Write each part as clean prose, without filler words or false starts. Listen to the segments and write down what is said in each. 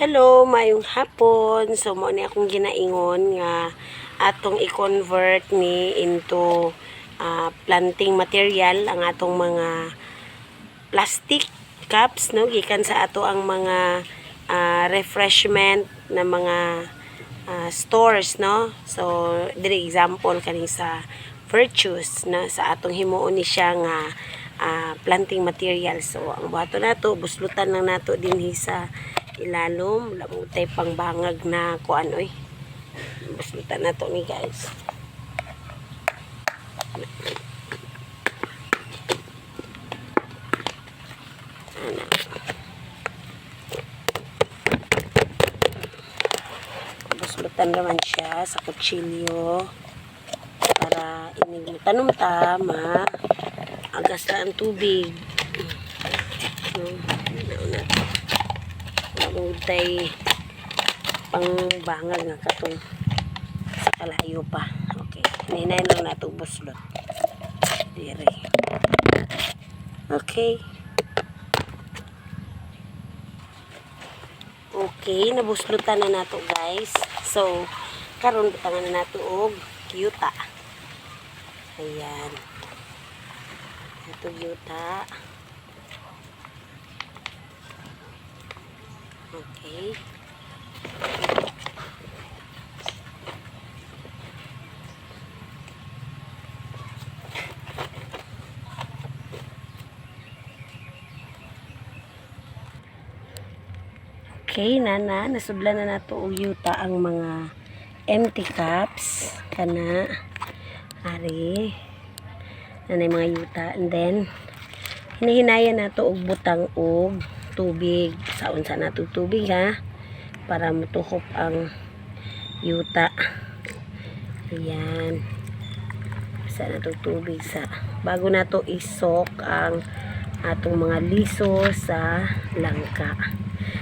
Hello, mayong hapon. So, mo ni akong ginaingon nga atong i-convert ni into planting material ang atong mga plastic cups, no? Gikan sa ato ang mga refreshment na mga stores, no? So, diri example kani sa Virtues na sa atong himuon ni siya nga planting material. So, ang buhato nato, buslutan lang nato dinhi sa ilalom, lamang tay pangbangag na kuan oy. Buslutan nato ni guys. Buslutan naman siya sa kutsilyo para inig tanom tama agas na ang tubig. Tay pangbangag nga katong sa kalayo pa. Okay, hinay lang nato buslot dire. Okay, nabuslutan na nato guys. So karon butangan na nato og yuta. Ayan, ito yuta. Okay. Okay, nasudlan na nato og yuta ang mga empty cups kana ari nanay mga yuta, and then hinahinayan nato og butang og tubig. Saon sa nato tubig ha para mutuhop ang yuta. Ayan, sa nato tubig sa bago nato isok ang atong mga liso sa langka.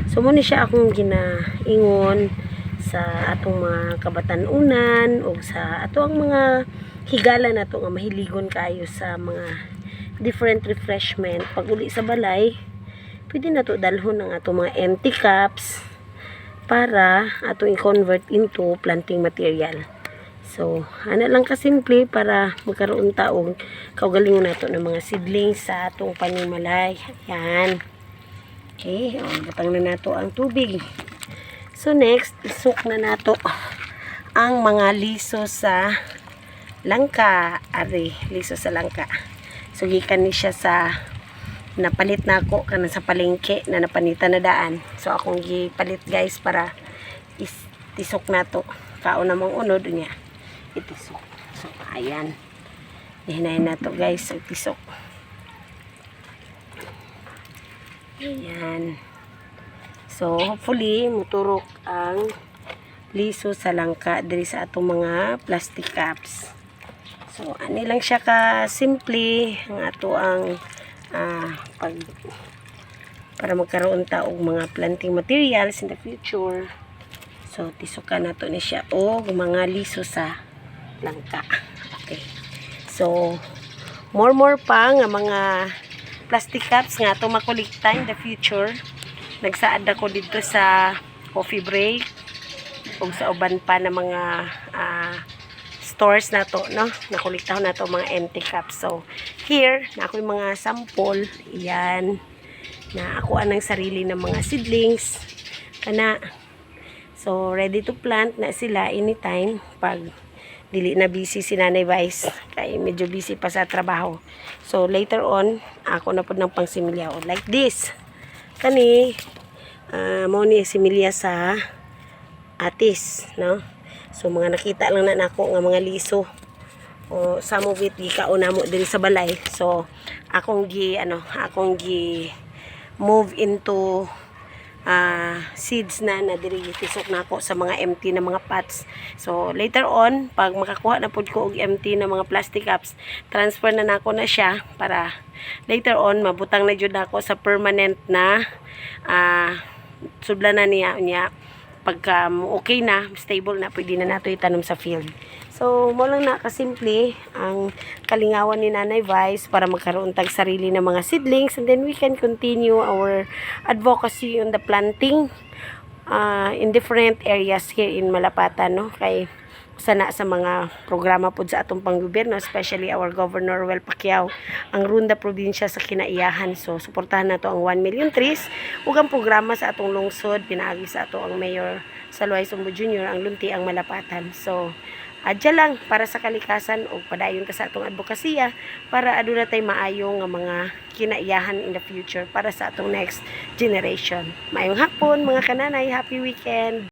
So muna siya akong ginaingon sa atong mga kabatanunan o sa atong mga higala nato nga mahiligon kayo sa mga different refreshment. Pag uli sa balay, pwede na to dalhon ng atong mga empty cups para atong i-convert into planting material. So, ana lang kasimple para magkaroon taong kaugalingon nato ng mga seedlings sa atong panimalay. Ayan. Okay, butang na nato ang tubig. So, next, isuk na nato ang mga liso sa langka. Ari, liso sa langka. So, gikan ni siya sa napalit na ako kana sa palengke na napanitan na daan. So akong gipalit guys para isok na to. Kaon namang unod niya itisok. So ayan, hinahin na to guys. So itisok. Ayan. So hopefully muturok ang liso sa langka diri sa atong mga plastic cups. So ani lang siya ka simple ang ato ang para magkaroon ta og mga planting materials in the future. So tisukan nato ni siya og mga liso sa langka. Okay, so more pa nga mga plastic cups nga ato makolekta in the future. Nagsaad ako dito sa coffee break ug sa uban pa na mga stores na to, no? Nakolektahan na to mga empty cups. So, here, na ako yung mga sample. Yan. Na ako anang sarili ng mga seedlings. Kana. So, ready to plant na sila anytime. Pag dili na busy si Nanay Vice. Kaya medyo busy pa sa trabaho. So, later on, ako na po ng pang similya. Like this. Kani, mo ni similya sa atis, no? So mga nakita lang na nako nga mga liso o some of it gikaon namo diri sa balay. So akong gi move into seeds na diri gitisok nako sa mga empty na mga pots. So later on pag makakuha na pud ko og empty na mga plastic cups, transfer na nako na siya para later on mabutang na jud nako sa permanent na subla na niya pagka okay na, stable na, pwede na nato itanom sa field. So, mo lang na kasimple ang kalingawan ni Nanay Vice para magkaroon tag sarili ng mga seedlings, and then we can continue our advocacy on the planting in different areas here in Malapatan, no? Kay sana sa mga programa po sa atong panggobyerno, especially our Governor Well Pacquiao, ang Runda probinsya sa kinaiyahan. So suportahan nato ang 1 million trees ug ang programa sa atong lungsod pinaagi sa ato ang Mayor Saloy Sumbo Jr. ang Lunti ang Malapatan. So adya lang para sa kalikasan o padayon ka sa atong advokasya para aduna tay maayo nga mga kinaiyahan in the future para sa atong next generation. Maayong hapon mga kananay, happy weekend.